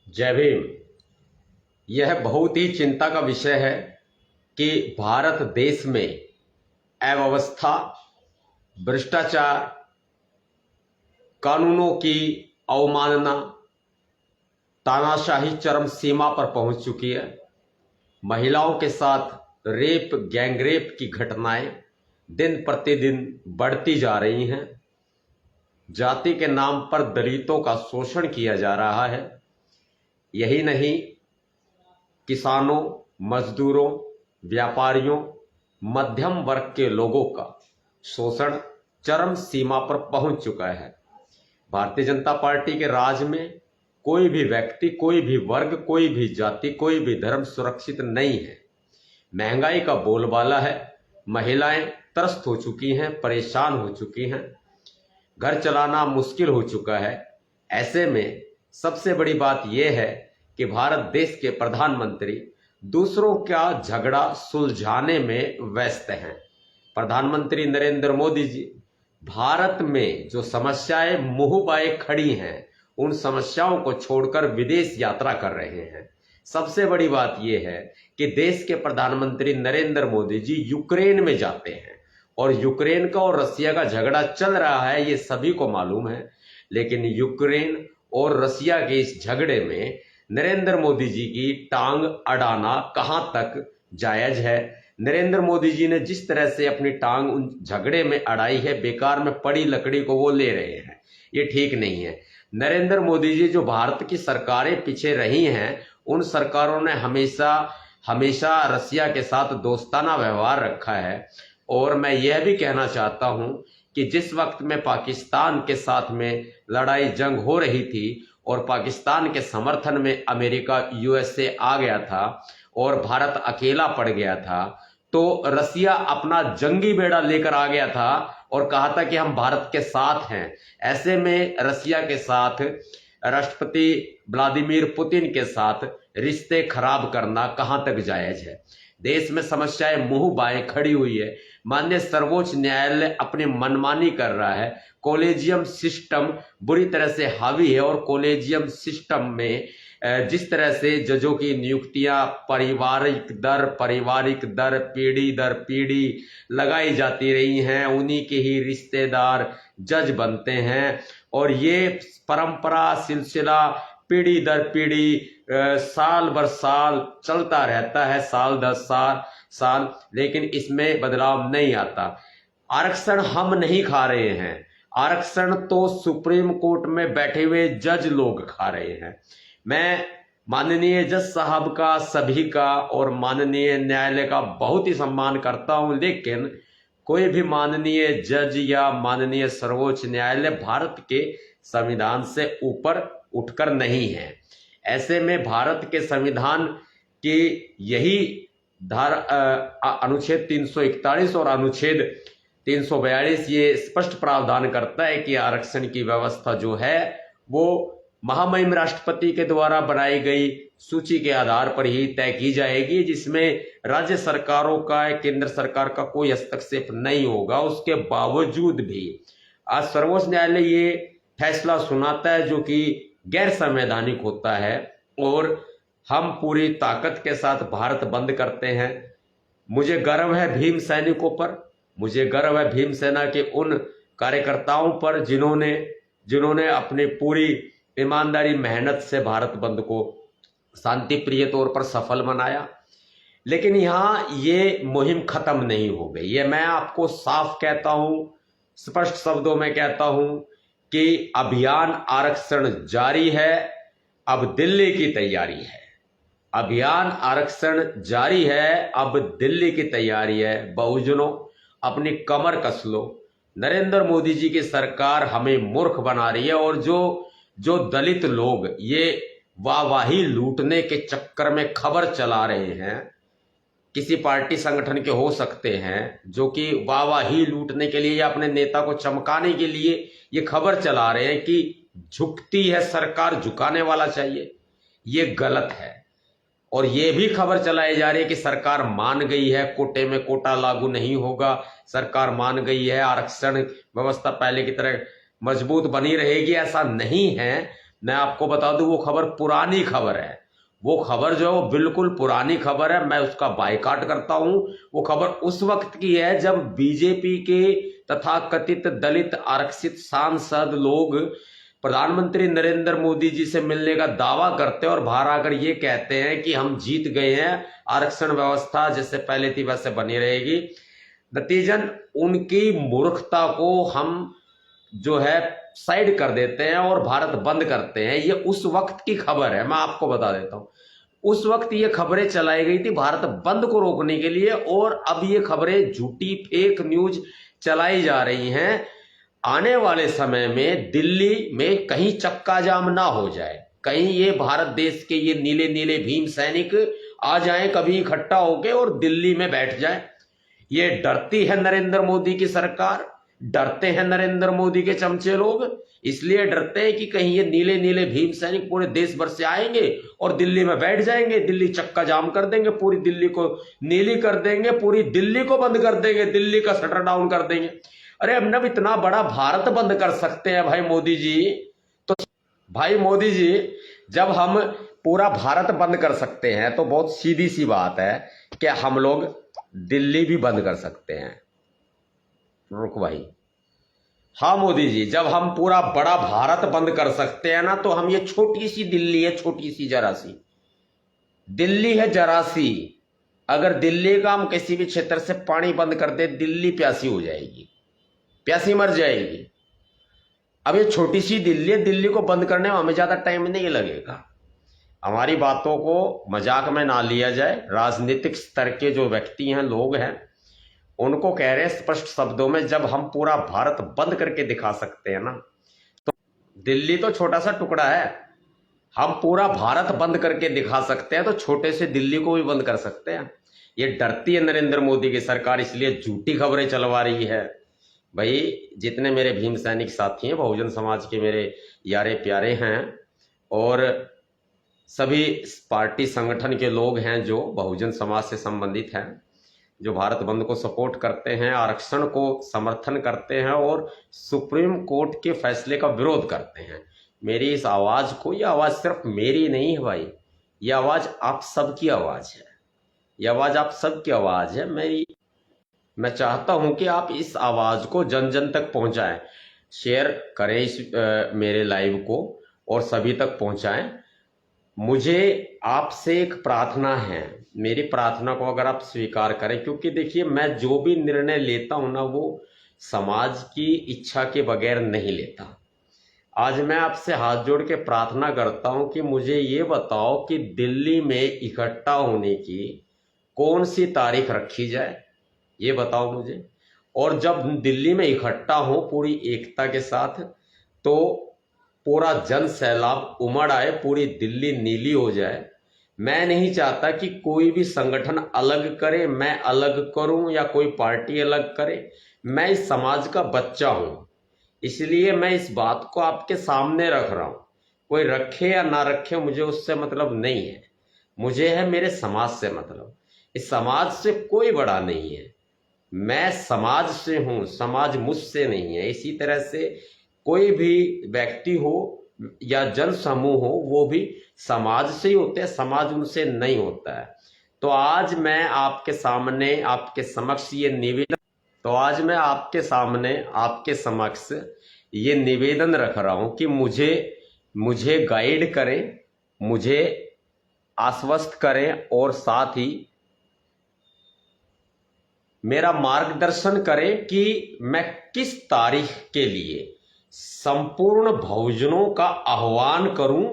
जय भीम। यह बहुत ही चिंता का विषय है कि भारत देश में अव्यवस्था, भ्रष्टाचार, कानूनों की अवमानना, तानाशाही चरम सीमा पर पहुंच चुकी है। महिलाओं के साथ रेप, गैंगरेप की घटनाएं दिन प्रतिदिन बढ़ती जा रही हैं। जाति के नाम पर दलितों का शोषण किया जा रहा है। यही नहीं, किसानों, मजदूरों, व्यापारियों, मध्यम वर्ग के लोगों का शोषण चरम सीमा पर पहुंच चुका है। भारतीय जनता पार्टी के राज में कोई भी व्यक्ति, कोई भी वर्ग, कोई भी जाति, कोई भी धर्म सुरक्षित नहीं है। महंगाई का बोलबाला है। महिलाएं त्रस्त हो चुकी हैं, परेशान हो चुकी हैं। घर चलाना मुश्किल हो चुका है। ऐसे में सबसे बड़ी बात यह है कि भारत देश के प्रधानमंत्री दूसरों का झगड़ा सुलझाने में व्यस्त हैं। प्रधानमंत्री नरेंद्र मोदी जी भारत में जो समस्याएं मुंह बाए खड़ी हैं, उन समस्याओं को छोड़कर विदेश यात्रा कर रहे हैं। सबसे बड़ी बात यह है कि देश के प्रधानमंत्री नरेंद्र मोदी जी यूक्रेन में जाते हैं और यूक्रेन का और रसिया का झगड़ा चल रहा है, ये सभी को मालूम है। लेकिन यूक्रेन और रसिया के इस झगड़े में नरेंद्र मोदी जी की टांग अड़ाना कहां तक जायज है? नरेंद्र मोदी जी ने जिस तरह से अपनी टांग उन झगड़े में अड़ाई है, बेकार में पड़ी लकड़ी को वो ले रहे हैं, ये ठीक नहीं है। नरेंद्र मोदी जी जो भारत की सरकारें पीछे रही हैं, उन सरकारों ने हमेशा हमेशा रसिया के साथ दोस्ताना व्यवहार रखा है। और मैं यह भी कहना चाहता हूं कि जिस वक्त में पाकिस्तान के साथ में लड़ाई जंग हो रही थी और पाकिस्तान के समर्थन में अमेरिका, यूएसए आ गया था और भारत अकेला पड़ गया था, तो रसिया अपना जंगी बेड़ा लेकर आ गया था और कहा था कि हम भारत के साथ हैं। ऐसे में रसिया के साथ राष्ट्रपति व्लादिमीर पुतिन के साथ रिश्ते खराब करना कहां तक जायज है? देश में समस्याएं मुंह बाएं खड़ी हुई है। माननीय सर्वोच्च न्यायालय अपनी मनमानी कर रहा है। कॉलेजियम सिस्टम बुरी तरह से हावी है और कॉलेजियम सिस्टम में जिस तरह से जजों की नियुक्तियां पारिवारिक दर पीढ़ी दर पीढ़ी लगाई जाती रही हैं, उन्हीं के ही रिश्तेदार जज बनते हैं और ये परंपरा सिलसिला पीढ़ी दर पीढ़ी साल भर साल चलता रहता है, साल दर साल, लेकिन इसमें बदलाव नहीं आता। आरक्षण हम नहीं खा रहे हैं, आरक्षण तो सुप्रीम कोर्ट में बैठे हुए जज लोग खा रहे हैं। मैं माननीय जज साहब का, सभी का और माननीय न्यायालय का बहुत ही सम्मान करता हूं, लेकिन कोई भी माननीय जज या माननीय सर्वोच्च न्यायालय भारत के संविधान से ऊपर उठकर नहीं है। ऐसे में भारत के संविधान की यही अनुच्छेद 341 और अनुच्छेद 342 ये स्पष्ट प्रावधान करता है कि आरक्षण की व्यवस्था जो है वो महामहिम राष्ट्रपति के द्वारा बनाई गई सूची के आधार पर ही तय की जाएगी, जिसमें राज्य सरकारों का, केंद्र सरकार का कोई हस्तक्षेप नहीं होगा। उसके बावजूद भी आज सर्वोच्च न्यायालय ये फैसला सुनाता है जो कि गैर संवैधानिक होता है और हम पूरी ताकत के साथ भारत बंद करते हैं। मुझे गर्व है भीम सैनिकों पर, मुझे गर्व है भीम सेना के उन कार्यकर्ताओं पर जिन्होंने अपनी पूरी ईमानदारी मेहनत से भारत बंद को शांति प्रिय तौर पर सफल बनाया। लेकिन यहां ये मुहिम खत्म नहीं हो गई। ये मैं आपको साफ कहता हूं, स्पष्ट शब्दों में कहता हूं कि अभियान आरक्षण जारी है। अब दिल्ली की तैयारी है, अभियान आरक्षण जारी है, अब दिल्ली की तैयारी है। बहुजनों अपनी कमर कस लो। नरेंद्र मोदी जी की सरकार हमें मूर्ख बना रही है और जो दलित लोग ये वाहवाही लूटने के चक्कर में खबर चला रहे हैं, किसी पार्टी संगठन के हो सकते हैं जो कि वाहवाही लूटने के लिए या अपने नेता को चमकाने के लिए ये खबर चला रहे हैं कि झुकती है सरकार, झुकाने वाला चाहिए, ये गलत है। और ये भी खबर चलाई जा रही है कि सरकार मान गई है, कोटे में कोटा लागू नहीं होगा, सरकार मान गई है, आरक्षण व्यवस्था पहले की तरह मजबूत बनी रहेगी। ऐसा नहीं है। मैं आपको बता दूं वो खबर पुरानी खबर है, वो खबर जो है वो बिल्कुल पुरानी खबर है, मैं उसका बायकॉट करता हूं। वो खबर उस वक्त की है जब बीजेपी के तथाकथित दलित आरक्षित सांसद लोग प्रधानमंत्री नरेंद्र मोदी जी से मिलने का दावा करते हैं और बाहर आकर ये कहते हैं कि हम जीत गए हैं, आरक्षण व्यवस्था जैसे पहले थी वैसे बनी रहेगी। नतीजन उनकी मूर्खता को हम जो है साइड कर देते हैं और भारत बंद करते हैं। ये उस वक्त की खबर है, मैं आपको बता देता हूं। उस वक्त ये खबरें चलाई गई थी भारत बंद को रोकने के लिए, और अब ये खबरें झूठी फेक न्यूज चलाई जा रही हैं। आने वाले समय में दिल्ली में कहीं चक्का जाम ना हो जाए, कहीं ये भारत देश के ये नीले नीले भीम सैनिक आ जाएं कभी इकट्ठा होके और दिल्ली में बैठ जाएं। ये डरती है नरेंद्र मोदी की सरकार, डरते हैं नरेंद्र मोदी के चमचे लोग, इसलिए डरते हैं कि कहीं ये नीले नीले भीम सैनिक पूरे देश भर से आएंगे और दिल्ली में बैठ जाएंगे, दिल्ली चक्का जाम कर देंगे, पूरी दिल्ली को नीली कर देंगे, पूरी दिल्ली को बंद कर देंगे, दिल्ली का शटर डाउन कर देंगे। अरे अब इतना बड़ा भारत बंद कर सकते हैं भाई मोदी जी, तो भाई मोदी जी जब हम पूरा भारत बंद कर सकते हैं तो बहुत सीधी सी बात है कि हम लोग दिल्ली भी बंद कर सकते हैं। रुक भाई, हाँ मोदी जी, जब हम पूरा बड़ा भारत बंद कर सकते हैं ना, तो हम ये छोटी सी दिल्ली है, छोटी सी जरा सी दिल्ली है, जरा सी, अगर दिल्ली का हम किसी भी क्षेत्र से पानी बंद कर दे, दिल्ली प्यासी हो जाएगी, प्यासी मर जाएगी। अब ये छोटी सी दिल्ली है, दिल्ली को बंद करने में हमें ज्यादा टाइम नहीं लगेगा। हमारी बातों को मजाक में ना लिया जाए। राजनीतिक स्तर के जो व्यक्ति हैं, लोग हैं, उनको कह रहे हैं स्पष्ट शब्दों में, जब हम पूरा भारत बंद करके दिखा सकते हैं ना, तो दिल्ली तो छोटा सा टुकड़ा है, हम पूरा भारत बंद करके दिखा सकते हैं तो छोटे से दिल्ली को भी बंद कर सकते हैं। ये डरती है नरेंद्र मोदी की सरकार, इसलिए झूठी खबरें चलवा रही है। भाई जितने मेरे भीम सैनिक साथी हैं, बहुजन समाज के मेरे यारे प्यारे हैं, और सभी पार्टी संगठन के लोग हैं जो बहुजन समाज से संबंधित हैं, जो भारत बंद को सपोर्ट करते हैं, आरक्षण को समर्थन करते हैं और सुप्रीम कोर्ट के फैसले का विरोध करते हैं, मेरी इस आवाज को, यह आवाज सिर्फ मेरी नहीं है भाई, यह आवाज आप सबकी आवाज है, यह आवाज आप सबकी आवाज है। मैं चाहता हूं कि आप इस आवाज को जन जन तक पहुंचाएं, शेयर करें इस मेरे लाइव को और सभी तक पहुंचाएं। मुझे आपसे एक प्रार्थना है, मेरी प्रार्थना को अगर आप स्वीकार करें, क्योंकि देखिए मैं जो भी निर्णय लेता हूं ना, वो समाज की इच्छा के बगैर नहीं लेता। आज मैं आपसे हाथ जोड़ के प्रार्थना करता हूं कि मुझे ये बताओ कि दिल्ली में इकट्ठा होने की कौन सी तारीख रखी जाए, ये बताओ मुझे। और जब दिल्ली में इकट्ठा हो पूरी एकता के साथ, तो पूरा जन सैलाब उमड़ आए, पूरी दिल्ली नीली हो जाए। मैं नहीं चाहता कि कोई भी संगठन अलग करे, मैं अलग करूं या कोई पार्टी अलग करे। मैं इस समाज का बच्चा हूं, इसलिए मैं इस बात को आपके सामने रख रहा हूं। कोई रखे या ना रखे मुझे उससे मतलब नहीं है, मुझे है मेरे समाज से मतलब। इस समाज से कोई बड़ा नहीं है, मैं समाज से हूं, समाज मुझसे नहीं है। इसी तरह से कोई भी व्यक्ति हो या जन समूह हो, वो भी समाज से ही होते हैं, समाज उनसे नहीं होता है। तो आज मैं आपके सामने, आपके समक्ष ये निवेदन, तो आज मैं आपके सामने, आपके समक्ष ये निवेदन रख रहा हूं कि मुझे गाइड करें, मुझे आश्वस्त करें और साथ ही मेरा मार्गदर्शन करें कि मैं किस तारीख के लिए संपूर्ण बहुजनों का आह्वान करूं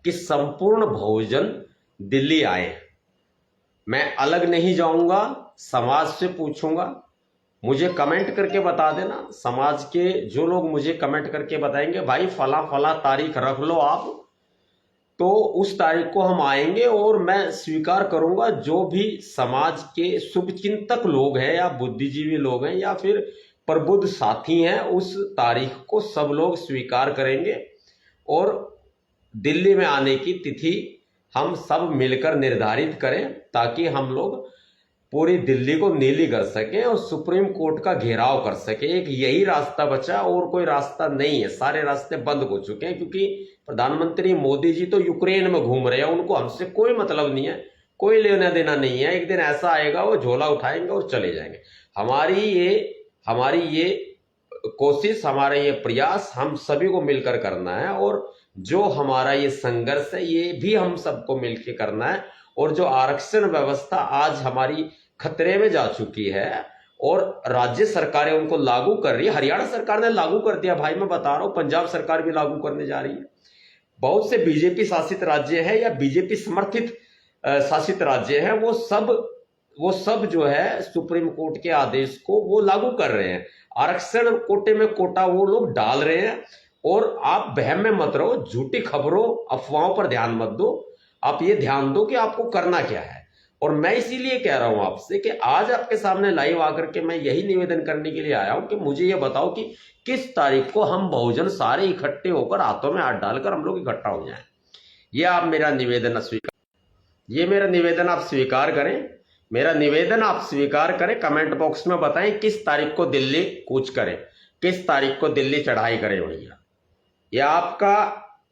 कि संपूर्ण बहुजन दिल्ली आए। मैं अलग नहीं जाऊंगा, समाज से पूछूंगा, मुझे कमेंट करके बता देना। समाज के जो लोग मुझे कमेंट करके बताएंगे भाई फला फला तारीख रख लो आप, तो उस तारीख को हम आएंगे और मैं स्वीकार करूंगा। जो भी समाज के शुभचिंतक लोग हैं या बुद्धिजीवी लोग हैं या फिर प्रबुद्ध साथी हैं, उस तारीख को सब लोग स्वीकार करेंगे और दिल्ली में आने की तिथि हम सब मिलकर निर्धारित करें, ताकि हम लोग पूरी दिल्ली को नीली कर सके और सुप्रीम कोर्ट का घेराव कर सके। एक यही रास्ता बचा, और कोई रास्ता नहीं है। सारे रास्ते बंद हो चुके हैं, क्योंकि प्रधानमंत्री मोदी जी तो यूक्रेन में घूम रहे हैं। उनको हमसे कोई मतलब नहीं है, कोई लेना देना नहीं है। एक दिन ऐसा आएगा वो झोला उठाएंगे और चले जाएंगे। हमारी ये कोशिश, हमारा ये प्रयास हम सभी को मिलकर करना है, और जो हमारा ये संघर्ष है ये भी हम सबको मिलकर करना है। और जो आरक्षण व्यवस्था आज हमारी खतरे में जा चुकी है और राज्य सरकारें उनको लागू कर रही है। हरियाणा सरकार ने लागू कर दिया भाई, मैं बता रहा हूं, पंजाब सरकार भी लागू करने जा रही है। बहुत से बीजेपी शासित राज्य है या बीजेपी समर्थित शासित राज्य है, वो सब जो है सुप्रीम कोर्ट के आदेश को वो लागू कर रहे हैं। आरक्षण कोटे में कोटा वो लोग डाल रहे हैं। और आप वहम में मत रहो, झूठी खबरों अफवाहों पर ध्यान मत दो। आप ये ध्यान दो कि आपको करना क्या है। और मैं इसीलिए कह रहा हूं आपसे कि आज आपके सामने लाइव आकर के मैं यही निवेदन करने के लिए आया हूं कि मुझे ये बताओ कि किस तारीख को हम बहुजन सारे इकट्ठे होकर हाथों में हाथ डालकर हम लोग इकट्ठा हो जाएं। ये आप मेरा निवेदन आप स्वीकार करें। मेरा निवेदन आप स्वीकार करें। कमेंट बॉक्स में बताएं किस तारीख को दिल्ली कूच करें, किस तारीख को दिल्ली चढ़ाई करें भैया। ये आपका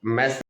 मैसेज